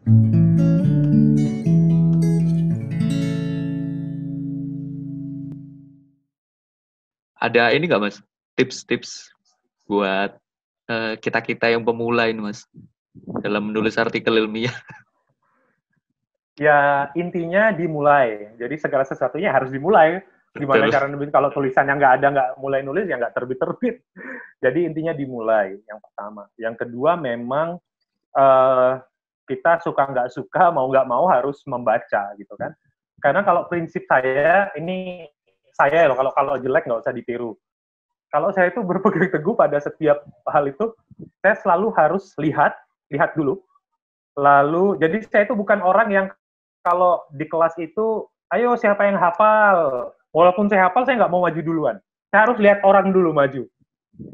Ada ini nggak Mas? Tips-tips buat kita-kita yang pemula ini Mas dalam menulis artikel ilmiah. Ya intinya dimulai. Jadi segala sesuatunya harus dimulai. Gimana cara nulis kalau tulisannya nggak mulai nulis ya nggak terbit. Jadi intinya dimulai yang pertama. Yang kedua memang kita suka nggak suka mau nggak mau harus membaca gitu kan. Karena kalau prinsip saya ini saya loh kalau jelek nggak usah ditiru. Kalau saya itu berpegang teguh pada setiap hal itu, saya selalu harus lihat dulu. Lalu jadi saya itu bukan orang yang kalau di kelas itu, ayo siapa yang hafal. Walaupun saya hafal, saya nggak mau maju duluan. Saya harus lihat orang dulu maju.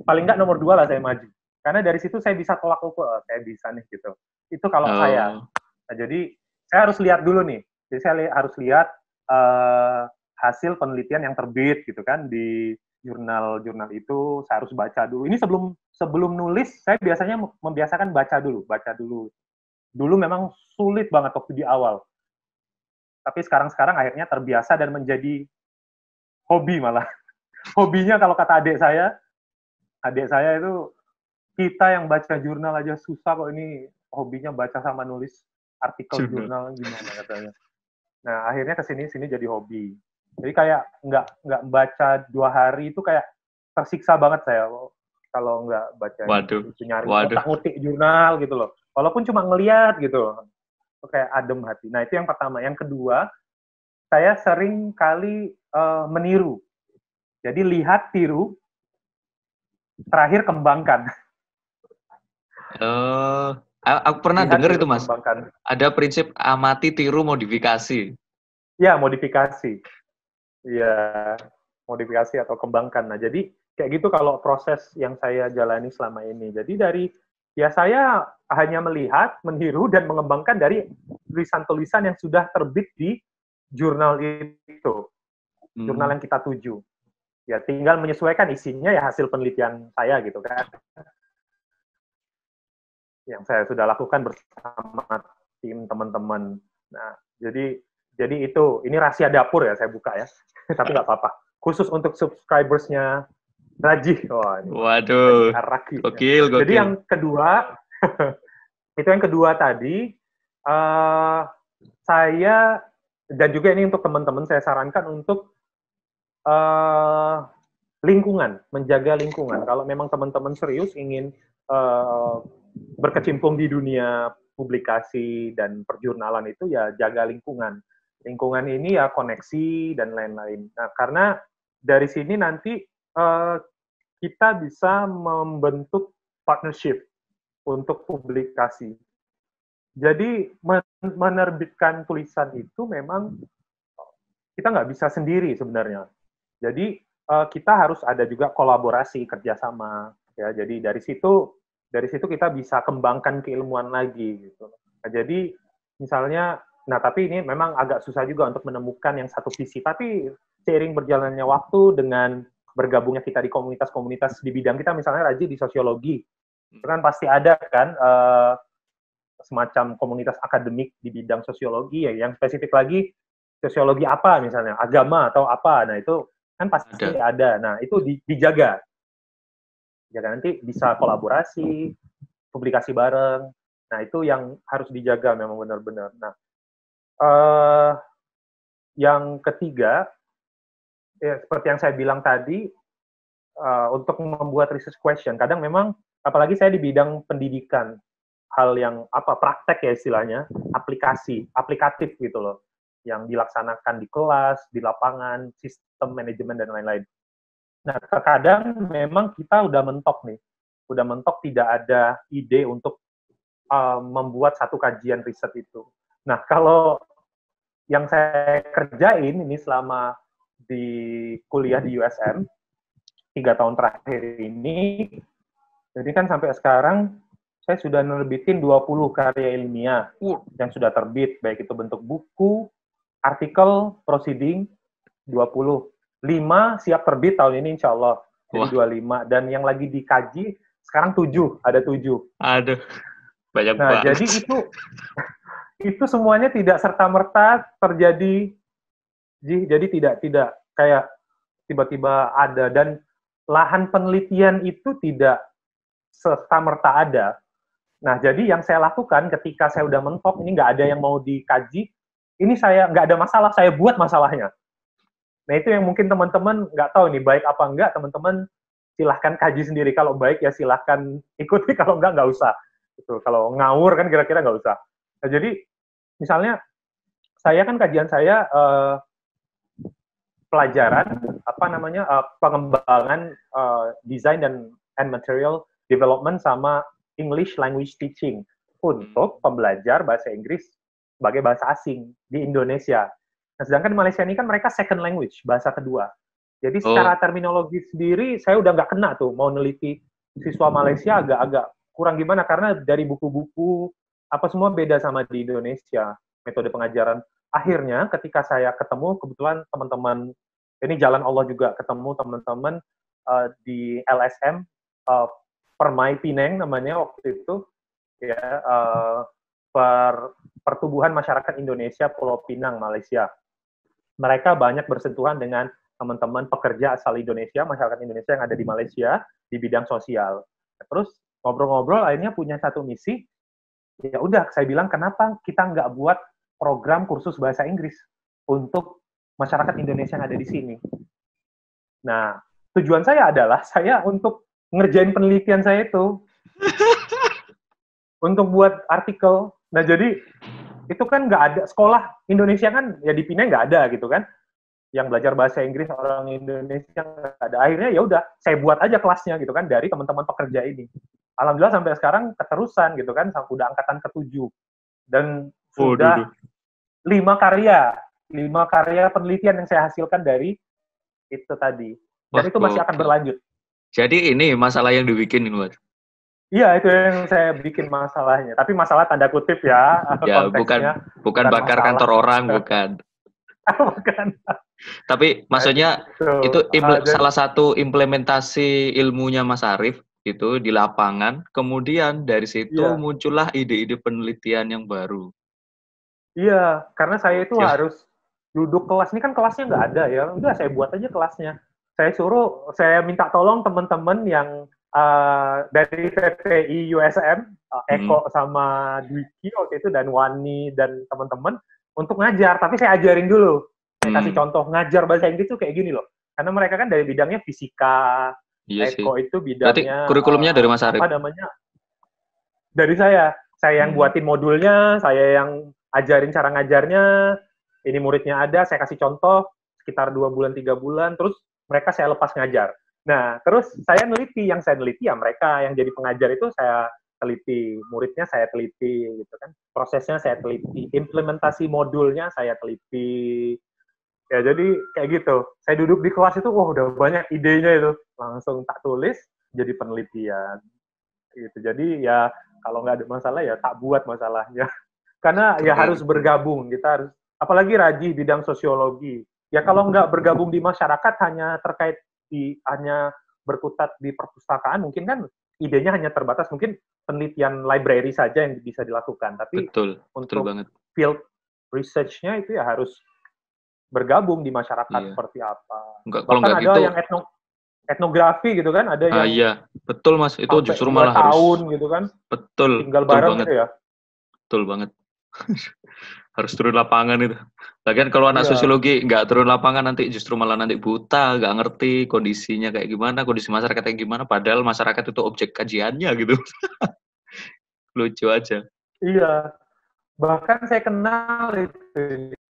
Paling nggak nomor 2 lah saya maju. Karena dari situ saya bisa tolak ukur, saya bisa nih gitu. Itu kalau saya. Nah, jadi saya harus lihat dulu nih. Jadi saya harus lihat hasil penelitian yang terbit gitu kan di jurnal-jurnal itu. Saya harus baca dulu. Ini sebelum nulis, saya biasanya membiasakan baca dulu. Dulu memang sulit banget waktu di awal. Tapi sekarang akhirnya terbiasa dan menjadi hobi malah. Hobinya kalau kata adik saya itu kita yang baca jurnal aja susah kok, ini hobinya baca sama nulis artikel jurnal gimana katanya. Nah akhirnya kesini jadi hobi. Jadi kayak nggak baca 2 hari itu kayak tersiksa banget saya kalau nggak baca itu nyari otak-ngutik jurnal gitu loh. Walaupun cuma ngeliat gitu, kayak adem hati. Nah itu yang pertama. Yang kedua, saya sering kali meniru. Jadi lihat, tiru, terakhir kembangkan. Aku pernah dengar itu Mas. Ada prinsip amati, tiru, modifikasi. Ya, modifikasi. Ya, modifikasi atau kembangkan. Nah, jadi kayak gitu kalau proses yang saya jalani selama ini. Jadi saya hanya melihat, meniru, dan mengembangkan dari tulisan-tulisan yang sudah terbit di jurnal itu. Jurnal yang kita tuju. Ya, tinggal menyesuaikan isinya ya hasil penelitian saya gitu kan. Yang saya sudah lakukan bersama tim teman-teman. Nah, jadi ini rahasia dapur ya saya buka ya. Tapi nggak apa-apa. Khusus untuk subscribers-nya Rajih. Waduh. Gokil. Jadi yang kedua, itu yang kedua tadi, saya, dan juga ini untuk teman-teman, saya sarankan untuk lingkungan, menjaga lingkungan. Kalau memang teman-teman serius ingin berkecimpung di dunia publikasi dan perjurnalan itu, ya jaga lingkungan. Lingkungan ini ya koneksi dan lain-lain. Nah, karena dari sini nanti kita bisa membentuk partnership untuk publikasi. Jadi menerbitkan tulisan itu memang kita nggak bisa sendiri sebenarnya. Jadi kita harus ada juga kolaborasi, kerjasama. Ya, jadi dari situ kita bisa kembangkan keilmuan lagi. Gitu. Nah, jadi misalnya, tapi ini memang agak susah juga untuk menemukan yang satu visi. Tapi seiring berjalannya waktu dengan bergabungnya kita di komunitas-komunitas di bidang kita, misalnya Raji di sosiologi, itu kan pasti ada kan semacam komunitas akademik di bidang sosiologi ya, yang spesifik lagi sosiologi apa misalnya, agama atau apa. Nah itu kan pasti ada. Nah itu dijaga. Nanti bisa kolaborasi, publikasi bareng. Nah itu yang harus dijaga memang benar-benar. Nah yang ketiga, ya, seperti yang saya bilang tadi, untuk membuat research question, kadang memang, apalagi saya di bidang pendidikan, hal yang praktek ya istilahnya, aplikatif gitu loh, yang dilaksanakan di kelas, di lapangan, sistem manajemen dan lain-lain. Nah, terkadang memang kita udah mentok tidak ada ide untuk membuat satu kajian riset itu. Nah, kalau yang saya kerjain ini selama di kuliah di USM, 3 tahun terakhir ini, jadi kan sampai sekarang saya sudah nerbitin 20 karya ilmiah yang sudah terbit, baik itu bentuk buku, artikel, proceeding, 20. 5 siap terbit tahun ini insya Allah, jadi 25. Dan yang lagi dikaji, sekarang 7, ada 7. Aduh, banyak nah, banget. Jadi itu, itu semuanya tidak serta-merta terjadi. Jadi tidak kayak tiba-tiba ada, dan lahan penelitian itu tidak serta-merta ada. Nah, jadi yang saya lakukan ketika saya udah mentok, ini nggak ada yang mau dikaji, ini saya nggak ada masalah, saya buat masalahnya. Nah, itu yang mungkin teman-teman nggak tahu nih, baik apa enggak, teman-teman silahkan kaji sendiri. Kalau baik ya silahkan ikuti, kalau nggak usah. Gitu. Kalau ngawur kan kira-kira nggak usah. Nah, jadi misalnya saya kan kajian saya pelajaran pengembangan desain dan material development sama English language teaching untuk pembelajar bahasa Inggris sebagai bahasa asing di Indonesia. Nah, sedangkan di Malaysia ini kan mereka second language, bahasa kedua. Jadi secara terminologi sendiri saya udah nggak kena tuh mau neliti siswa Malaysia, agak-agak kurang gimana karena dari buku-buku apa semua beda sama di Indonesia metode pengajaran. Akhirnya ketika saya ketemu, kebetulan teman-teman, ini jalan Allah juga, ketemu teman-teman di LSM, Permai Pineng namanya waktu itu, ya, Pertubuhan Masyarakat Indonesia Pulau Pinang, Malaysia. Mereka banyak bersentuhan dengan teman-teman pekerja asal Indonesia, masyarakat Indonesia yang ada di Malaysia, di bidang sosial. Terus ngobrol-ngobrol, akhirnya punya satu misi, ya udah, saya bilang, kenapa kita nggak buat program kursus bahasa Inggris untuk masyarakat Indonesia yang ada di sini. Nah, tujuan saya adalah saya untuk ngerjain penelitian saya itu untuk buat artikel. Nah, jadi itu kan nggak ada sekolah Indonesia kan ya di Pinang nggak ada gitu kan, yang belajar bahasa Inggris orang Indonesia nggak ada. Akhirnya ya udah saya buat aja kelasnya gitu kan dari teman-teman pekerja ini. Alhamdulillah sampai sekarang keterusan gitu kan, udah angkatan ke-7 dan sudah 5 karya penelitian yang saya hasilkan dari itu tadi. Dan itu masih akan berlanjut. Jadi ini masalah yang dibikin ini, Mas? Iya, itu yang saya bikin masalahnya. Tapi masalah tanda kutip ya, ya konteksnya. Bukan bakar masalah kantor orang, bukan. Bukan. Tapi maksudnya itu salah satu implementasi ilmunya Mas Arif itu di lapangan, kemudian dari situ muncullah ide-ide penelitian yang baru. Iya, karena saya itu harus duduk kelas, ini kan kelasnya nggak ada ya, udah saya buat aja kelasnya. Saya minta tolong teman-teman yang dari PPI USM, Eko sama Dwiki waktu itu, dan Wani dan teman-teman untuk ngajar, tapi saya ajarin dulu. Saya kasih contoh, ngajar bahasa Inggris itu kayak gini loh. Karena mereka kan dari bidangnya fisika, Eko itu bidangnya... Berarti kurikulumnya dari Mas Arif? Apa namanya? Dari saya. Saya yang buatin modulnya, saya yang ajarin cara ngajarnya, ini muridnya ada, saya kasih contoh, sekitar 2 bulan, 3 bulan, terus mereka saya lepas ngajar. Nah, terus saya neliti, yang saya neliti ya mereka yang jadi pengajar itu saya teliti, muridnya saya teliti, gitu kan. Prosesnya saya teliti, implementasi modulnya saya teliti. Ya, jadi kayak gitu. Saya duduk di kelas itu, udah banyak idenya itu. Langsung tak tulis, jadi penelitian. Gitu. Jadi ya, kalau nggak ada masalah ya tak buat masalahnya. Karena ya harus bergabung, kita harus, apalagi Raji bidang sosiologi. Ya kalau nggak bergabung di masyarakat, hanya terkait hanya berkutat di perpustakaan, mungkin kan idenya hanya terbatas, mungkin penelitian library saja yang bisa dilakukan. Tapi untuk field research-nya itu ya harus bergabung di masyarakat seperti apa. Bahkan ada yang etnografi gitu kan, ada yang iya, betul Mas, itu justru malah tahun gitu kan. Betul. Tinggal bareng gitu ya. Betul banget. Harus turun lapangan itu. Lagian kalau anak sosiologi nggak turun lapangan nanti justru malah nanti buta, nggak ngerti kondisinya kayak gimana, kondisi masyarakat kayak gimana, padahal masyarakat itu objek kajiannya gitu. Lucu aja. Iya. Bahkan saya kenal itu.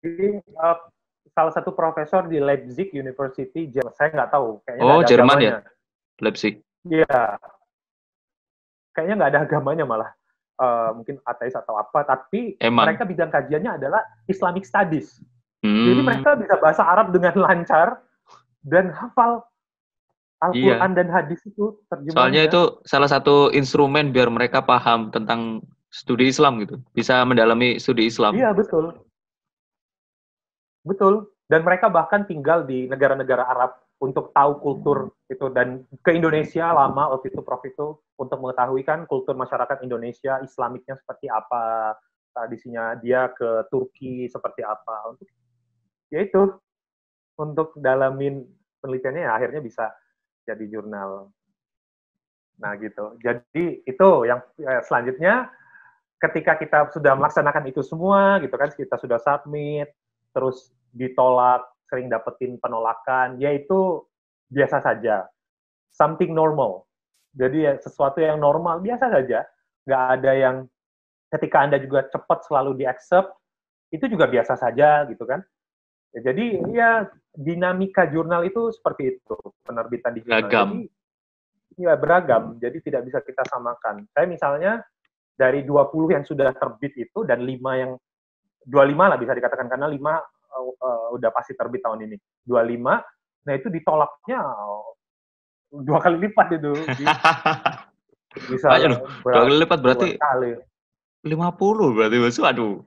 Jadi, salah satu profesor di Leipzig University, saya nggak tahu. Kayaknya ada Jerman agamanya. Ya? Leipzig? Iya. Kayaknya nggak ada agamanya malah. Mungkin ateis atau apa, tapi mereka bidang kajiannya adalah Islamic Studies. Jadi mereka bisa bahasa Arab dengan lancar dan hafal Al-Quran dan hadis itu terjemahannya. Soalnya itu salah satu instrumen biar mereka paham tentang studi Islam gitu. Bisa mendalami studi Islam. Iya, betul. Betul. Dan mereka bahkan tinggal di negara-negara Arab untuk tahu kultur itu, dan ke Indonesia lama waktu itu Prof itu untuk mengetahui kan kultur masyarakat Indonesia Islamiknya seperti apa, tradisinya dia ke Turki seperti apa. Ya itu, untuk dalamin penelitiannya ya akhirnya bisa jadi jurnal. Nah gitu. Jadi itu yang selanjutnya ketika kita sudah melaksanakan itu semua gitu kan, kita sudah submit, terus ditolak, sering dapetin penolakan, yaitu biasa saja. Something normal. Jadi ya, sesuatu yang normal, biasa saja. Nggak ada yang ketika Anda juga cepat selalu di-accept, itu juga biasa saja gitu kan. Ya, jadi ya dinamika jurnal itu seperti itu, penerbitan di jurnal. Beragam. Jadi ya beragam, jadi tidak bisa kita samakan. Saya misalnya dari 20 yang sudah terbit itu dan 5 yang 25 lah bisa dikatakan karena 5 udah pasti terbit tahun ini. 25, nah itu ditolaknya 2 kali lipat itu. Bisa Banyak loh. 2 kali lipat berarti kali. 50 berarti Mas. Aduh.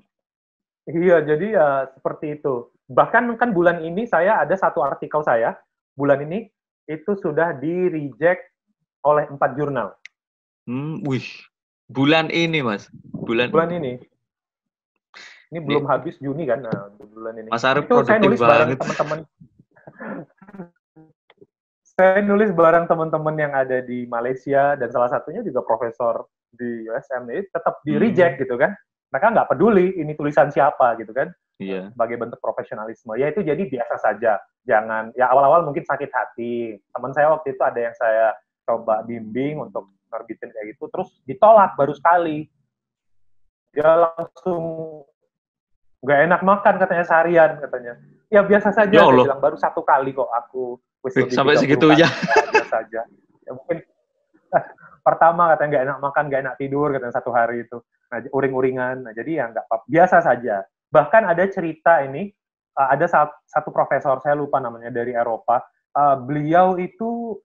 Iya, jadi ya seperti itu. Bahkan kan bulan ini saya ada satu artikel saya, bulan ini itu sudah di-reject oleh 4 jurnal. Wih. Bulan ini, Mas. Bulan ini. Ini belum habis Juni kan, nah, bulan ini. Mas Arif itu saya nulis bareng banget. teman-teman. Saya nulis bareng teman-teman yang ada di Malaysia dan salah satunya juga profesor di USM ini tetap di-reject gitu kan. Mereka nggak peduli ini tulisan siapa gitu kan. Iya. Sebagai bentuk profesionalisme. Ya itu jadi biasa saja. Jangan, ya awal-awal mungkin sakit hati. Teman saya waktu itu ada yang saya coba bimbing untuk nerbitin kayak gitu, terus ditolak baru sekali. Dia langsung nggak enak makan katanya seharian katanya. Ya biasa saja, dia bilang baru 1 kali kok aku sampai segitunya. Biasa saja. Ya mungkin pertama katanya nggak enak makan, nggak enak tidur katanya 1 hari itu. Nah, uring-uringan. Nah, jadi ya nggak apa-apa, biasa saja. Bahkan ada cerita ini, ada satu profesor, saya lupa namanya, dari Eropa. Beliau itu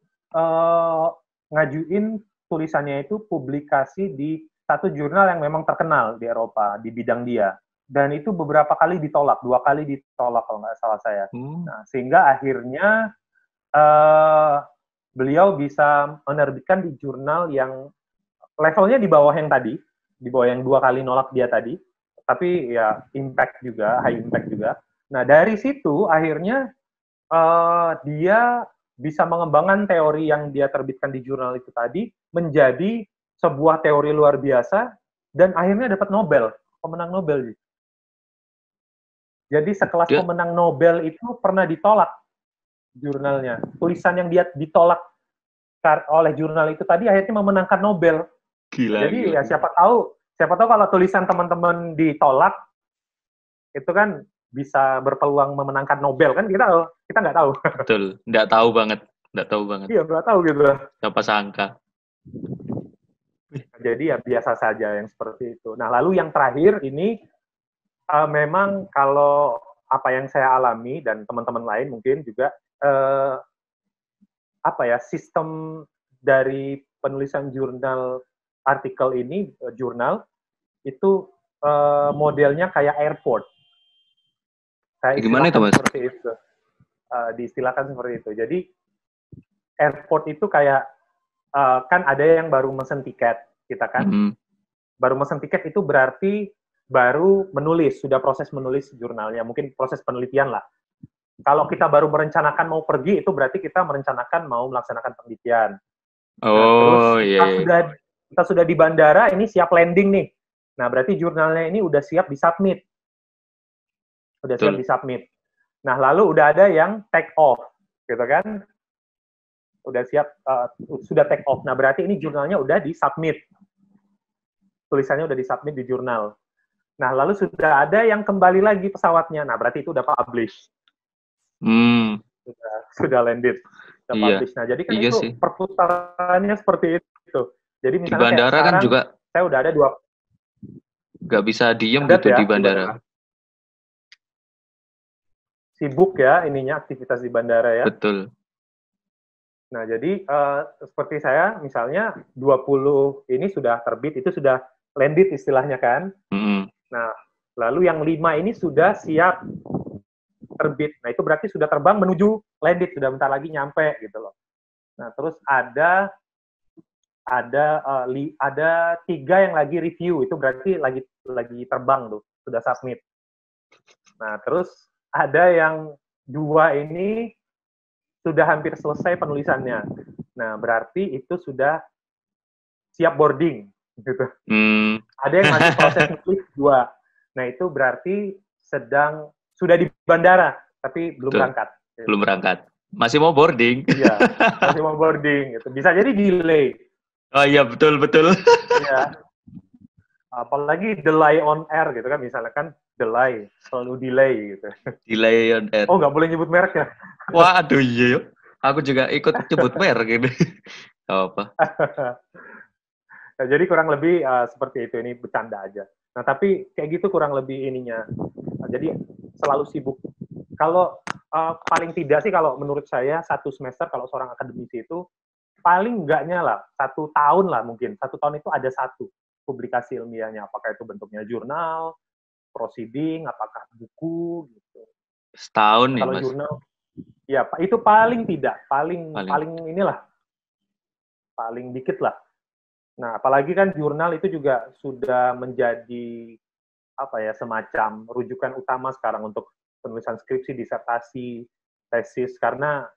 ngajuin tulisannya itu publikasi di satu jurnal yang memang terkenal di Eropa, di bidang dia. Dan itu beberapa kali ditolak, 2 kali ditolak kalau nggak salah saya. Nah, sehingga akhirnya beliau bisa menerbitkan di jurnal yang levelnya di bawah yang tadi, di bawah yang 2 kali nolak dia tadi, tapi ya impact juga, high impact juga. Nah, dari situ akhirnya dia bisa mengembangkan teori yang dia terbitkan di jurnal itu tadi menjadi sebuah teori luar biasa dan akhirnya dapat Nobel, pemenang Nobel. Jadi sekelas pemenang Nobel itu pernah ditolak jurnalnya. Tulisan yang dia ditolak oleh jurnal itu tadi akhirnya memenangkan Nobel. Gila, jadi gila. Ya siapa tahu kalau tulisan teman-teman ditolak itu kan bisa berpeluang memenangkan Nobel kan, kita nggak tahu. Betul, nggak tahu banget. Iya, nggak tahu gitu. Siapa sangka. Jadi ya biasa saja yang seperti itu. Nah, lalu yang terakhir ini memang kalau apa yang saya alami dan teman-teman lain mungkin juga sistem dari penulisan jurnal artikel ini jurnal itu modelnya kayak airport. Gimana itu, Mas? Seperti itu. Diistilahkan seperti itu. Jadi airport itu kayak kan ada yang baru mesen tiket, kita kan. Baru mesen tiket itu berarti baru menulis, sudah proses menulis jurnalnya, mungkin proses penelitian lah. Kalau kita baru merencanakan mau pergi, itu berarti kita merencanakan mau melaksanakan penelitian. Terus kita sudah di bandara, ini siap landing nih. Nah, berarti jurnalnya ini udah siap disubmit. Nah, lalu udah ada yang take off, gitu kan? Udah siap, sudah take off. Nah, berarti ini jurnalnya udah disubmit. Tulisannya udah disubmit di jurnal. Nah, lalu sudah ada yang kembali lagi pesawatnya. Nah, berarti itu udah publish. Sudah landed. Udah publish. Nah, jadi kan itu sih perputarannya seperti itu. Jadi misalnya di bandara sekarang, kan juga saya udah ada 2. Nggak bisa diem gitu ya, di bandara. Sibuk ya ininya, aktivitas di bandara ya. Betul. Nah, jadi seperti saya, misalnya 20 ini sudah terbit, itu sudah landed istilahnya kan. Nah, lalu yang 5 ini sudah siap terbit. Nah, itu berarti sudah terbang menuju landed, sudah bentar lagi nyampe gitu loh. Nah, terus ada ada 3 yang lagi review, itu berarti lagi terbang tuh, sudah submit. Nah, terus ada yang 2 ini sudah hampir selesai penulisannya. Nah, berarti itu sudah siap boarding gitu. Ada yang masih proses nulis 2. Nah, itu berarti sudah di bandara tapi belum berangkat. Belum berangkat. Masih mau boarding. Iya, masih mau boarding gitu. Bisa jadi delay. Oh iya, betul. Iya. Apalagi delay on air gitu kan, misalnya kan delay, selalu delay gitu. Delay on air. Oh, nggak boleh nyebut merek ya? Wah, aduh iya. Aku juga ikut nyebut merek ini. Apa? Nah, jadi kurang lebih seperti itu, ini bercanda aja. Nah, tapi kayak gitu kurang lebih ininya. Nah, jadi selalu sibuk. Kalau paling tidak sih, kalau menurut saya 1 semester kalau seorang akademisi itu paling enggaknya lah 1 tahun lah mungkin. 1 tahun itu ada 1 publikasi ilmiahnya. Apakah itu bentuknya jurnal, proceeding, apakah buku gitu. Setahun Nah, ya, kalau Mas? jurnal, ya itu paling tidak, paling inilah, paling dikit lah. Nah, apalagi kan jurnal itu juga sudah menjadi semacam rujukan utama sekarang untuk penulisan skripsi, disertasi, tesis, karena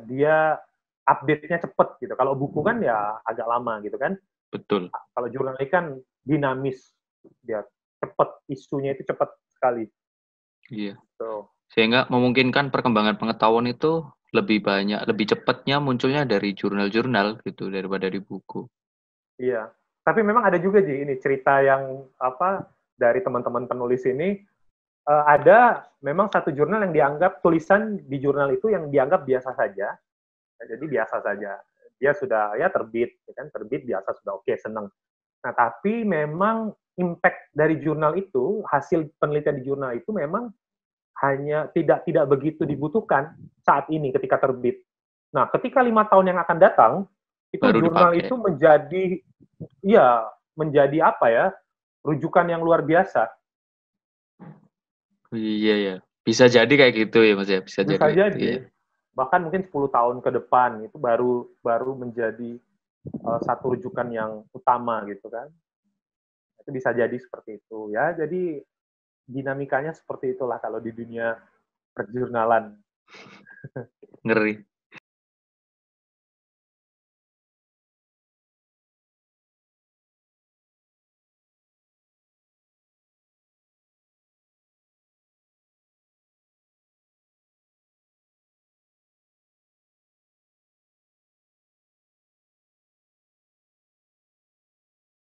dia update-nya cepat gitu. Kalau buku kan ya agak lama gitu kan. Betul. Kalau jurnal ini kan dinamis, dia cepat, isunya itu cepat sekali. Iya. So, Sehingga memungkinkan perkembangan pengetahuan itu lebih banyak, lebih cepatnya munculnya dari jurnal-jurnal gitu daripada di buku. Iya. Tapi memang ada juga ini cerita yang dari teman-teman penulis ini, ada memang 1 jurnal yang dianggap tulisan di jurnal itu yang dianggap biasa saja. Jadi biasa saja. Dia sudah terbit, ya kan, terbit biasa sudah oke, senang. Nah, tapi memang impact dari jurnal itu, hasil penelitian di jurnal itu memang hanya tidak begitu dibutuhkan saat ini ketika terbit. Nah, ketika 5 tahun yang akan datang, itu Baru jurnal dipakai. itu menjadi rujukan yang luar biasa. Iya ya. Bisa jadi kayak gitu ya, Mas ya. Bisa jadi kayak gitu ya. Bahkan mungkin 10 tahun ke depan itu baru menjadi satu rujukan yang utama gitu kan. Itu bisa jadi seperti itu ya. Jadi dinamikanya seperti itulah kalau di dunia perjurnalan. Ngeri.